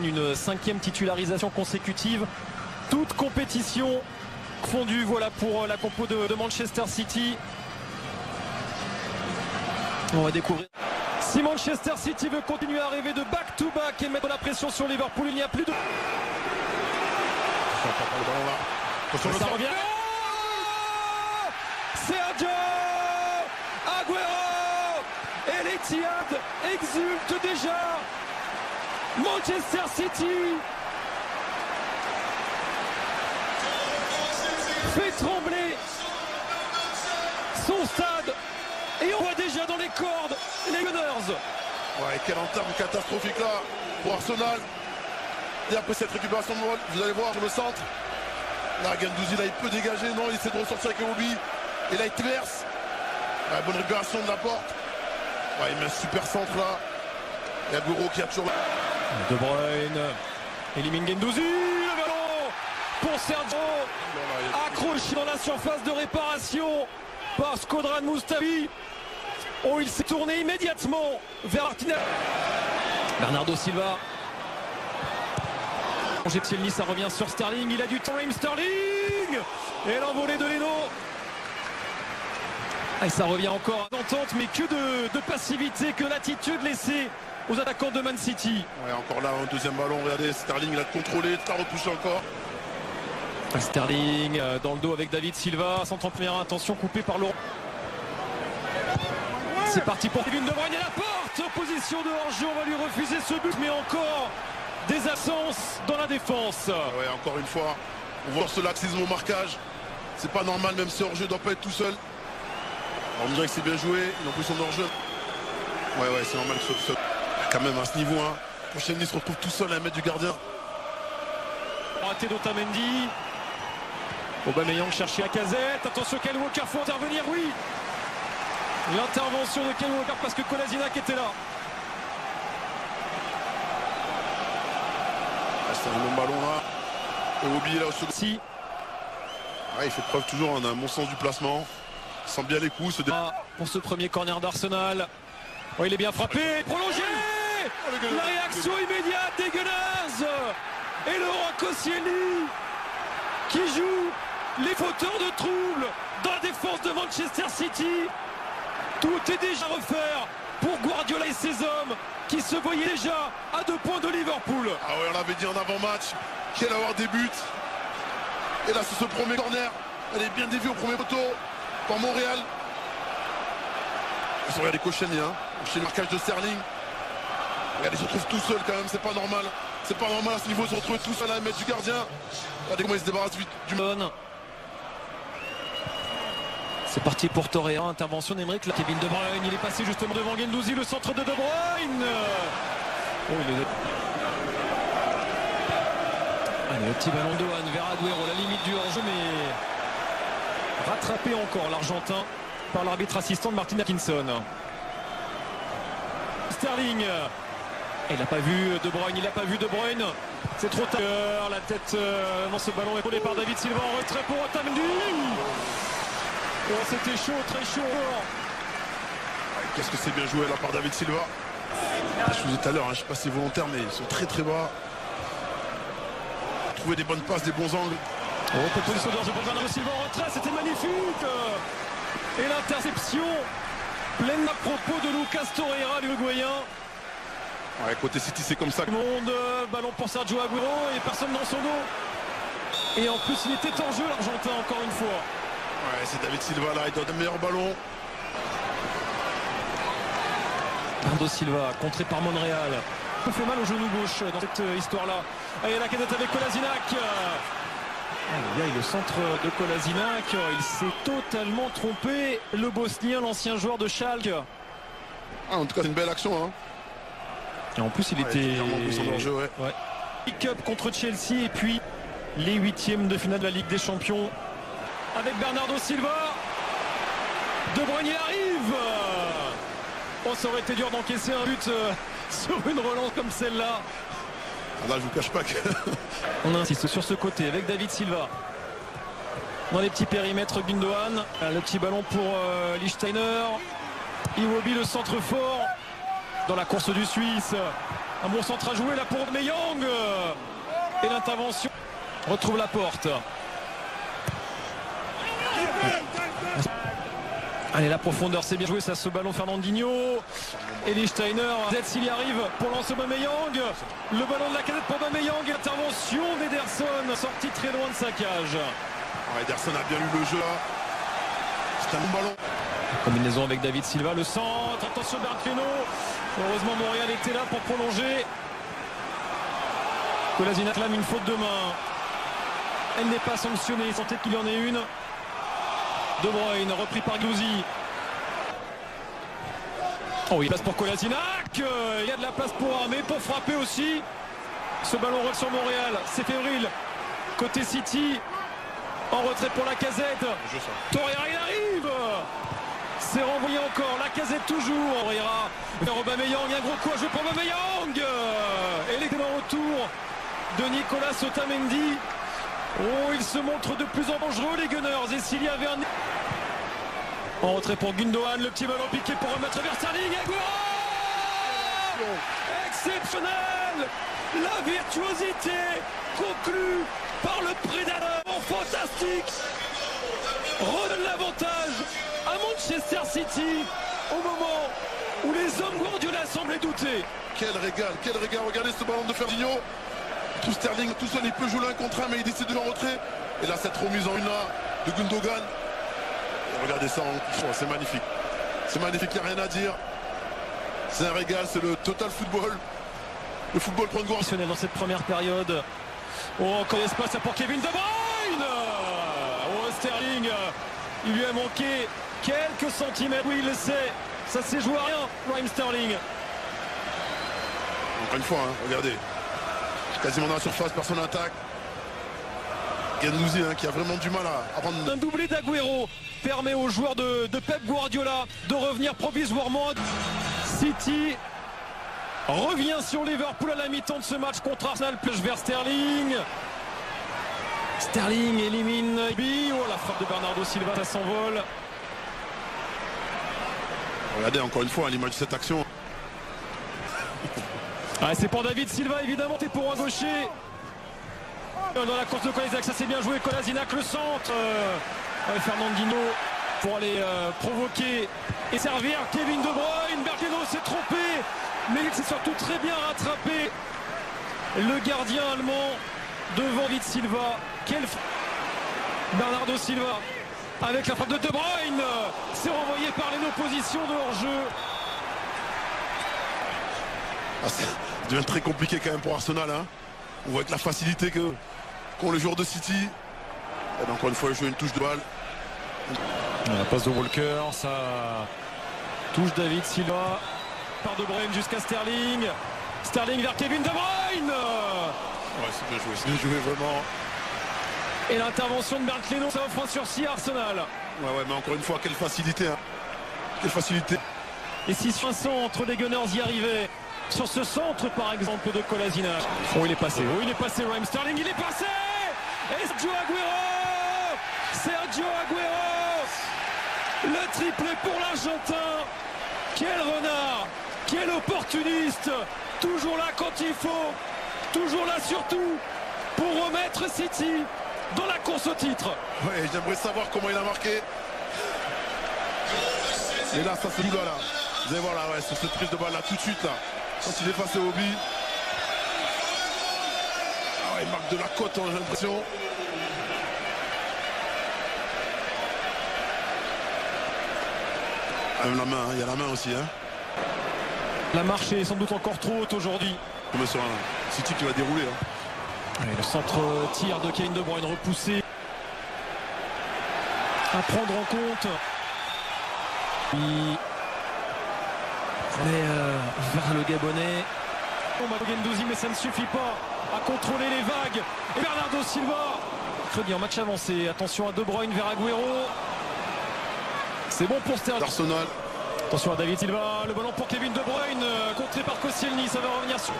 Une 5e titularisation consécutive, toute compétition fondue, voilà pour la compo de Manchester City. On va découvrir. Si Manchester City veut continuer à rêver de back-to-back et mettre la pression sur Liverpool, il n'y a plus de... Ça revient. Sergio Aguero et l'Etihad exulte déjà. Manchester City fait trembler son stade et on voit déjà dans les cordes les Gunners. Ouais, quelle entame catastrophique là pour Arsenal. Et après cette récupération de balle, vous allez voir sur le centre. Là, Guendouzi, là, il peut dégager. Non, il essaie de ressortir avec Iwobi. Et là, il traverse. Ouais, bonne récupération de la porte. Ouais, il met un super centre là. Et Aguero qui a toujours... De Bruyne élimine Guendouzi. Le ballon pour Sergio. Accroché dans la surface de réparation par Shkodran Mustafi. Oh, il s'est tourné immédiatement vers Martinez. Bernardo Silva. Pied ça revient sur Sterling. Il a du temps, Sterling. Et l'envolée de Leno. Et ça revient encore à l'entente, mais que de passivité, que l'attitude laissée aux attaquants de Man City. Ouais, encore là, un deuxième ballon. Regardez, Sterling, il a contrôlé, il a repoussé encore. Sterling dans le dos avec David Silva. 131, attention, coupé par Laurent. C'est parti pour Kevin De Bruyne et la porte. Position de hors-jeu, on va lui refuser ce but, mais encore des absences dans la défense. Ouais, encore une fois, on voit ce laxisme au marquage. C'est pas normal, même si hors-jeu doit pas être tout seul. On dirait que c'est bien joué, ils ont pris son hors-jeu. Ouais, c'est normal que ce soit tout seul. Quand même, à ce niveau, hein, Pochettino se retrouve tout seul à 1 mètre du gardien. Raté d'Otamendi. Aubameyang cherché à Lacazette. Attention, Kyle Walker, faut intervenir, oui. L'intervention de Kyle Walker parce que Kolasinac était là. C'est un long ballon là. Iwobi là au second. Si. Ouais, il fait preuve toujours d'un bon sens du placement. Il sent bien les coups. Pour ce premier corner d'Arsenal. Oh, il est bien frappé. Prolongé. La réaction immédiate des Gunners. Et Laurent Koscielny qui joue les fauteurs de trouble dans la défense de Manchester City. Tout est déjà à refaire pour Guardiola et ses hommes qui se voyaient déjà à 2 points de Liverpool. Ah ouais, on l'avait dit en avant-match qu'il allait avoir des buts. Et là, c'est ce premier corner. Elle est bien déviée au premier poteau par Montréal. Ils sont regardés Koscielny, hein, chez le marquage de Sterling. Regardez, ils se retrouvent tout seuls quand même, c'est pas normal. C'est pas normal à ce niveau de se retrouver tout seul à 1 mètre du gardien. Regardez comment il se débarrasse vite du monde. C'est parti pour Torreira, intervention d'Emeric. Kevin De Bruyne, il est passé justement devant Guendouzi, le centre de De Bruyne. Oh, allez, le petit ballon de One vers Aguero, la limite du hors-jeu, mais rattrapé encore l'Argentin par l'arbitre assistant de Martin Atkinson. Sterling. Il n'a pas vu De Bruyne, il n'a pas vu De Bruyne. C'est trop tard. La tête dans ce ballon épaulé par David Silva en retrait pour Otamendi. Oh, c'était chaud, très chaud. Qu'est-ce que c'est bien joué là par David Silva. Je vous disais tout à l'heure, hein, je ne sais pas si c'est volontaire, mais ils sont très très bas. Trouver des bonnes passes, des bons angles. Oh, position de pour Bernardo Silva en retrait, c'était magnifique. Et l'interception pleine à propos de Lucas Torreira, l'Uruguayen. Ouais, côté City, c'est comme ça. Monde, ballon pour Sergio Aguero et personne dans son dos. Et en plus, il était en jeu, l'Argentin, encore une fois. Ouais, c'est David Silva là, il donne le meilleur ballon. Bernardo Silva, contré par Monreal. Il fait mal au genou gauche dans cette histoire-là. Et la cadette avec Kolasinac. Le centre de Kolasinac, il s'est totalement trompé. Le Bosnien, l'ancien joueur de Schalke. Ah, en tout cas, c'est une belle action. Hein. Et en plus, il était... Ouais. Pick-up contre Chelsea et puis les 8e de finale de la Ligue des Champions. Avec Bernardo Silva. De Bruyne, il arrive. Oh, ça aurait été dur d'encaisser un but sur une relance comme celle-là. Là, je vous cache pas que... On insiste sur ce côté avec David Silva. Dans les petits périmètres, Gundogan. Le petit ballon pour Lichtsteiner. Iwobi, le centre fort. Dans la course du Suisse. Un bon centre à jouer là pour Aubameyang. Et l'intervention retrouve la porte. Allez, la profondeur, c'est bien joué, ça, ce ballon Fernandinho. Eli Steiner, s'il y arrive pour lancer Aubameyang. Le ballon de la casette pour Aubameyang. Intervention d'Ederson, sorti très loin de sa cage. Ederson a bien lu le jeu là. C'est un bon ballon. Combinaison avec David Silva, le centre. Attention Bernd. Heureusement Montréal était là pour prolonger. Kolasinac clame une faute de main. Elle n'est pas sanctionnée, sans tête qu'il y en ait une. De Bruyne, repris par Gouzi. Oh oui, place pour Kolasinac. Il y a de la place pour armer, pour frapper aussi. Ce ballon revient sur Montréal, c'est fébrile. Côté City, en retrait pour la casette. Torreira, il arrive. C'est renvoyé encore, la casette toujours. Torreira vers Aubameyang, un gros coup à jouer pour Aubameyang. Et l'excellent retour de Nicolas Otamendi. Oh, il se montre de plus en plus dangereux, les Gunners. Et s'il y avait un... En retrait pour Gundogan, le petit ballon piqué pour remettre vers Sterling. Exceptionnel. La virtuosité conclue par le prédateur. Fantastique. Redonne l'avantage à Manchester City au moment où les hommes Guardiola semblaient douter. Quel régal. Regardez ce ballon de Fernandinho. Tout Sterling, tout seul, il peut jouer l'un contre un, mais il décide de l'enretrait. Et là, cette remise en une là de Gundogan. Et regardez ça, c'est magnifique. C'est magnifique, il n'y a rien à dire. C'est un régal, c'est le total football. Le football prend goût. Dans cette première période. Oh, encore d'espace pour Kevin De Bruyne. Oh, Sterling, il lui a manqué quelques centimètres. Oui, il le sait. Ça s'est joué à rien, Raheem Sterling. Encore une fois, hein, regardez. Quasiment dans la surface, personne n'attaque. Guendouzi qui a vraiment du mal à prendre... Un doublé d'Agüero permet aux joueurs de Pep Guardiola de revenir provisoirement. City revient sur Liverpool à la mi-temps de ce match contre Arsenal. Plage vers Sterling. Sterling élimine Ibi. Oh, la frappe de Bernardo Silva, ça s'envole. Regardez encore une fois l'image de cette action. Ah, c'est pour David Silva, évidemment, c'est pour un gaucher. Dans la course de Kolasinac, ça c'est bien joué. Kolasinac, le centre. Fernandinho pour aller provoquer et servir. Kevin De Bruyne. Bergeno s'est trompé, mais il s'est surtout très bien rattrapé. Le gardien allemand devant David Silva. Bernardo Silva avec la frappe de De Bruyne. C'est renvoyé par les oppositions de hors-jeu. Ça devient très compliqué quand même pour Arsenal. Hein. On voit avec la facilité qu'ont les joueurs de City. Et encore une fois, il joue une touche de balle. La passe de Walker, ça touche David Silva. Par De Bruyne jusqu'à Sterling. Sterling vers Kevin De Bruyne. Ouais, c'est bien joué vraiment. Et l'intervention de Bernd, ça offre un sursis à Arsenal. Ouais, mais encore une fois, quelle facilité. Hein. Quelle facilité. Et si sur un centre, les Gunners y arrivaient. Sur ce centre, par exemple, de Kolasinac. Oh, il est passé. Oh, il est passé, Raheem Sterling. Il est passé. Et Sergio Agüero. Sergio Agüero. Le triplé pour l'Argentin. Quel renard. Quel opportuniste. Toujours là quand il faut. Toujours là surtout pour remettre City dans la course au titre. Ouais, j'aimerais savoir comment il a marqué. Et là, ça se joue là. Vous allez voir là, ouais, sur cette prise de balle là, tout de suite là. Quand il est passé au but. Ah ouais, il marque de la cote, hein, j'ai l'impression. Ah, la main, il y a la main aussi. Hein. La marche est sans doute encore trop haute aujourd'hui. Comme sur un City qui va dérouler. Hein. Allez, le centre tir de Kevin De Bruyne repoussé. À prendre en compte. Vers le Gabonais. Guendouzi, mais ça ne suffit pas à contrôler les vagues. Et Bernardo Silva. Crédit en match avancé. Attention à De Bruyne vers Agüero. C'est bon pour Sterling. Arsenal. Attention à David Silva. Le ballon pour Kevin De Bruyne. Contré par Koscielny. Ça va revenir sur...